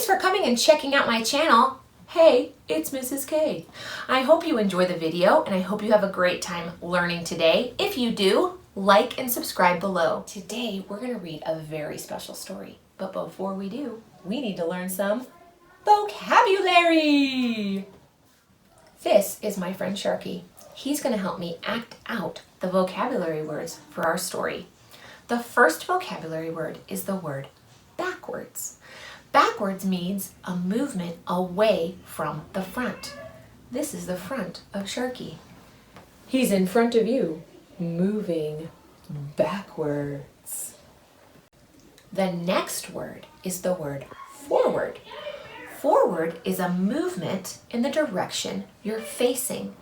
for coming and checking out my channel. Hey, it's Mrs. K. I hope you enjoy the video and I hope you have a great time learning today. If you do, like and subscribe below. Today, we're going to read a very special story. But before we do, we need to learn some vocabulary. This is my friend Sharky. He's going to help me act out the vocabulary words for our story. The first vocabulary word is the word backwards. Backwards means a movement away from the front. This is the front of Sharky. He's in front of you, moving backwards. The next word is the word forward. Forward is a movement in the direction you're facing.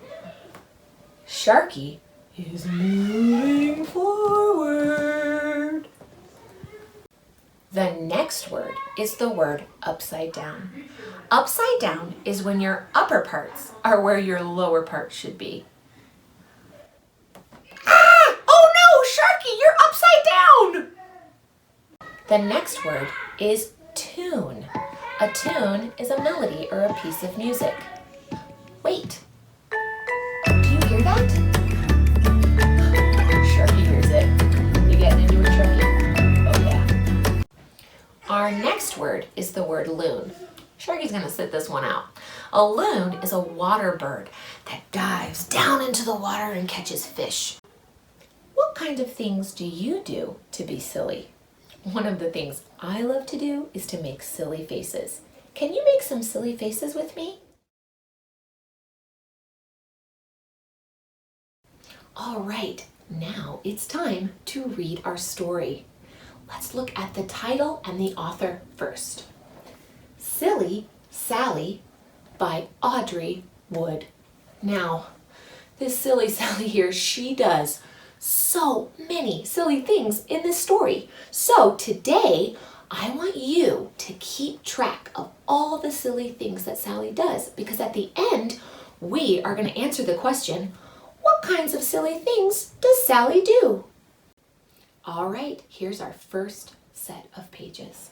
Sharky is moving forward. The next word is the word upside down. Upside down is when your upper parts are where your lower parts should be. Ah! Oh no, Sharky, you're upside down! The next word is tune. A tune is a melody or a piece of music. Wait, do you hear that? Sharky hears it. You getting into it, Sharky? Oh yeah. Our next word is the word loon. Sharky's gonna sit this one out. A loon is a water bird that dives down into the water and catches fish. What kind of things do you do to be silly? One of the things I love to do is to make silly faces. Can you make some silly faces with me? All right, now it's time to read our story. Let's look at the title and the author first. Silly Sally by Audrey Wood. Now, this silly Sally here, she does so many silly things in this story. So today, I want you to keep track of all the silly things that Sally does, because at the end, we are going to answer the question, what kinds of silly things does Sally do? All right, here's our first set of pages.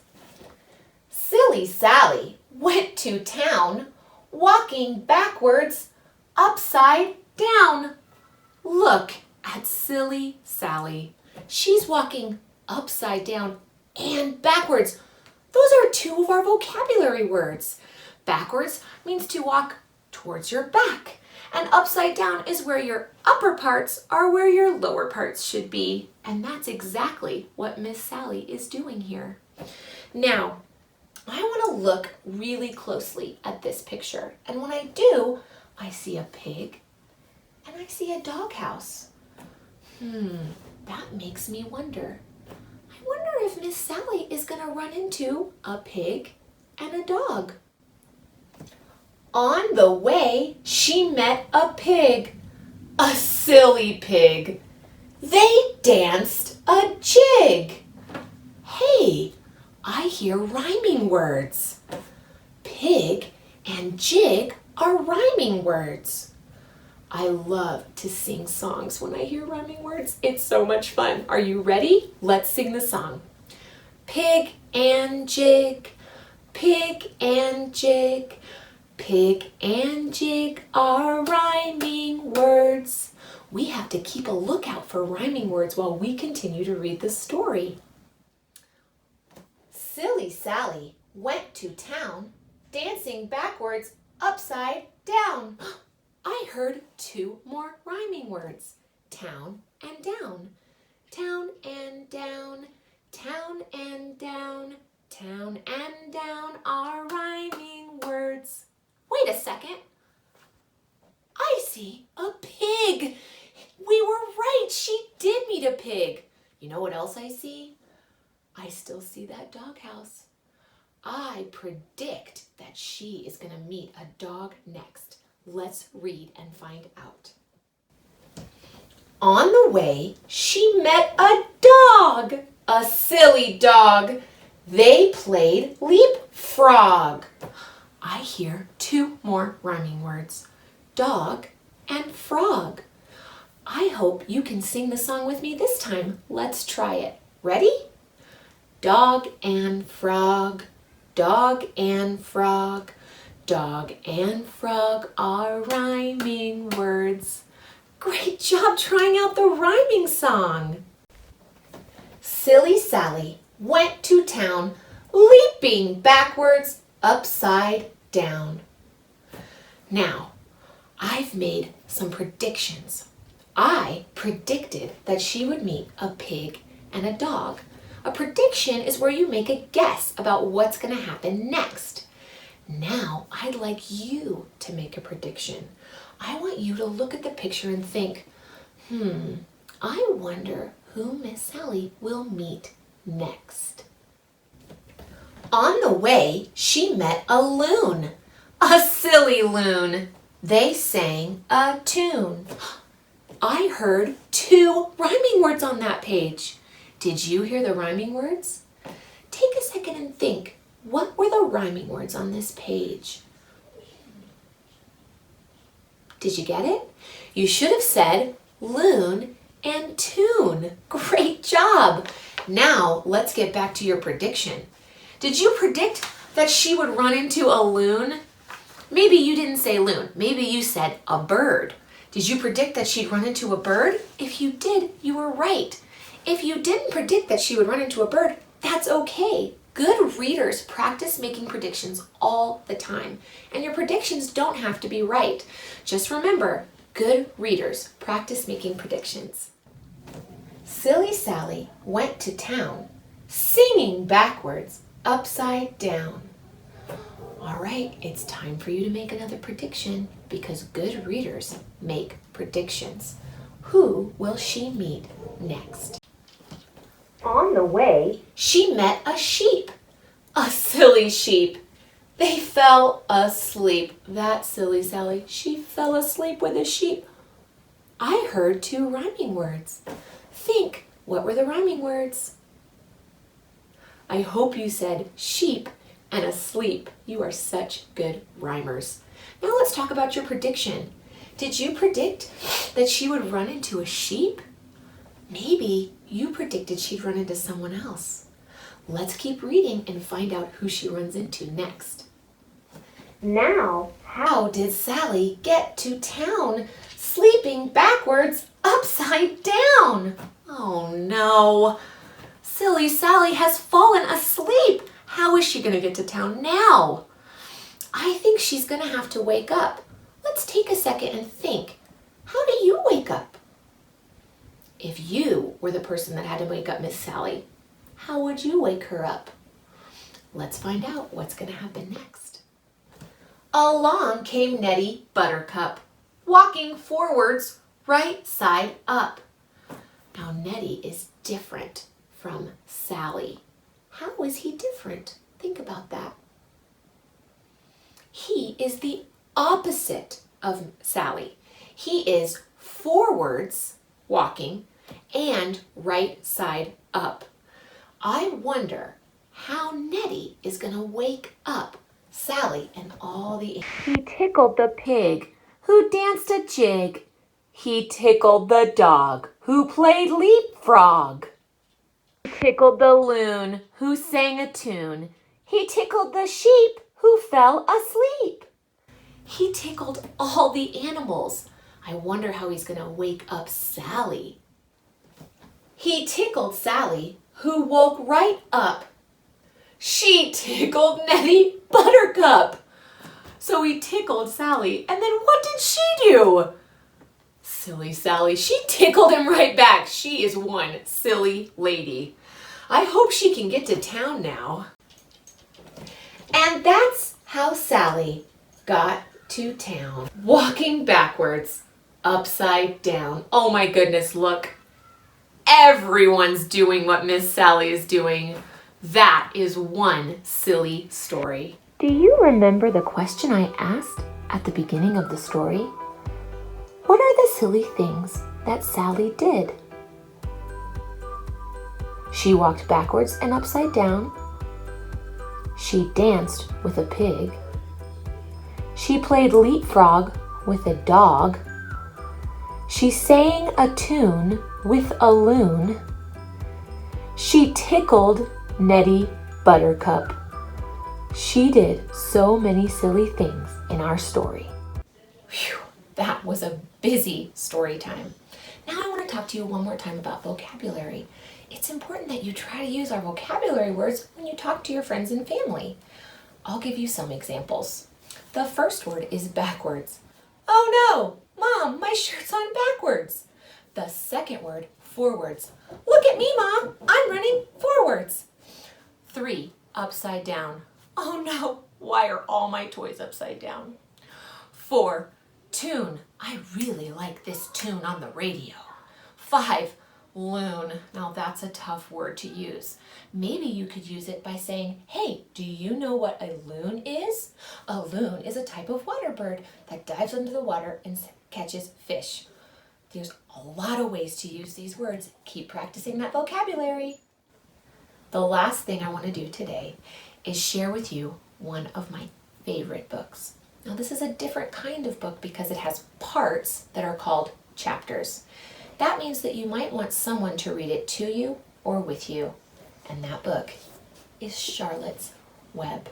Silly Sally went to town, walking backwards, upside down. Look at silly Sally. She's walking upside down and backwards. Those are two of our vocabulary words. Backwards means to walk towards your back, and upside down is where your upper parts are where your lower parts should be. And that's exactly what Miss Sally is doing here. Now, I want to look really closely at this picture. And when I do, I see a pig and I see a doghouse. That makes me wonder. I wonder if Miss Sally is going to run into a pig and a dog. On the way, she met a pig, a silly pig. They danced a jig. Hey, I hear rhyming words. Pig and jig are rhyming words. I love to sing songs when I hear rhyming words. It's so much fun. Are you ready? Let's sing the song. Pig and jig, pig and jig, pig and jig are rhyming words. We have to keep a lookout for rhyming words while we continue to read the story. Silly Sally went to town, dancing backwards, upside down. I heard two more rhyming words, town and down. Town and down, town and down, town and down are rhyming words. Wait a second. I see a pig. We were right. She did meet a pig. You know what else I see? I still see that doghouse. I predict that she is going to meet a dog next. Let's read and find out. On the way, she met a dog, a silly dog. They played leapfrog. I hear two more rhyming words, dog and frog. I hope you can sing the song with me this time. Let's try it. Ready? Dog and frog Dog and frog. Dog and frog are rhyming words. Great job trying out the rhyming song. Silly Sally went to town, leaping backwards, upside down. Now, I've made some predictions. I predicted that she would meet a pig and a dog. A prediction is where you make a guess about what's going to happen next. Now, I'd like you to make a prediction. I want you to look at the picture and think, I wonder who Miss Sally will meet next. On the way, she met a loon, a silly loon. They sang a tune. I heard 2 rhyming words on that page. Did you hear the rhyming words? Take a second and think, what were the rhyming words on this page? Did you get it? You should have said loon and tune. Great job. Now let's get back to your prediction. Did you predict that she would run into a loon? Maybe you didn't say loon. Maybe you said a bird. Did you predict that she'd run into a bird? If you did, you were right. If you didn't predict that she would run into a bird, that's okay. Good readers practice making predictions all the time, and your predictions don't have to be right. Just remember, good readers practice making predictions. Silly Sally went to town, singing backwards, upside down. All right, it's time for you to make another prediction because good readers make predictions. Who will she meet next? On the way, she met a sheep, a silly sheep. They fell asleep. That silly Sally, she fell asleep with a sheep. I heard 2 rhyming words. Think, what were the rhyming words? I hope you said sheep and asleep. You are such good rhymers. Now let's talk about your prediction. Did you predict that she would run into a sheep? Maybe you predicted she'd run into someone else. Let's keep reading and find out who she runs into next. Now, how did Sally get to town, sleeping backwards, upside down? Oh no! Silly Sally has fallen asleep. How is she going to get to town now? I think she's going to have to wake up. Let's take a second and think. How do you wake up? If you were the person that had to wake up Miss Sally, how would you wake her up? Let's find out what's going to happen next. Along came Nettie Buttercup, walking forwards, right side up. Now Nettie is different from Sally. How is he different? Think about that. He is the opposite of Sally. He is forwards walking and right side up. I wonder how Nettie is going to wake up Sally and all the... He tickled the pig who danced a jig. He tickled the dog who played leapfrog. He tickled the loon who sang a tune. He tickled the sheep who fell asleep. He tickled all the animals. I wonder how he's going to wake up Sally. He tickled Sally, who woke right up. She tickled Nettie Buttercup. So he tickled Sally, and then what did she do? Silly Sally, she tickled him right back. She is one silly lady. I hope she can get to town now. And that's how Sally got to town. Walking backwards, upside down. Oh my goodness, look. Everyone's doing what Miss Sally is doing. That is one silly story. Do you remember the question I asked at the beginning of the story? What are the silly things that Sally did? She walked backwards and upside down. She danced with a pig. She played leapfrog with a dog. She sang a tune with a loon. She tickled Nettie Buttercup. She did so many silly things in our story. Phew, that was a busy story time. Now I want to talk to you one more time about vocabulary. It's important that you try to use our vocabulary words when you talk to your friends and family. I'll give you some examples. The first word is backwards. Oh no, Mom, my shirt's on backwards. The second word, forwards. Look at me, Mom, I'm running forwards. 3, upside down. Oh no, why are all my toys upside down? 4, tune. I really like this tune on the radio. 5, loon. Now that's a tough word to use. Maybe you could use it by saying, hey, do you know what a loon is? A loon is a type of water bird that dives under the water and catches fish. There's a lot of ways to use these words. Keep practicing that vocabulary. The last thing I want to do today is share with you one of my favorite books. Now this is a different kind of book because it has parts that are called chapters. That means that you might want someone to read it to you or with you. And that book is Charlotte's Web.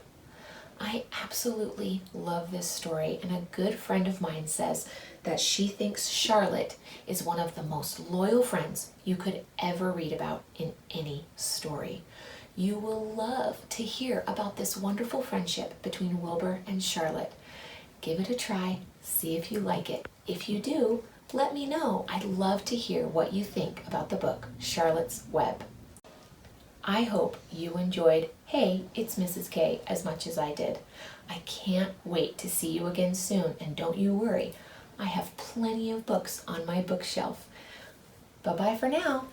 I absolutely love this story, and a good friend of mine says that she thinks Charlotte is one of the most loyal friends you could ever read about in any story. You will love to hear about this wonderful friendship between Wilbur and Charlotte. Give it a try, see if you like it. If you do, let me know. I'd love to hear what you think about the book, Charlotte's Web. I hope you enjoyed Hey, It's Mrs. K as much as I did. I can't wait to see you again soon, and don't you worry, I have plenty of books on my bookshelf. Bye-bye for now.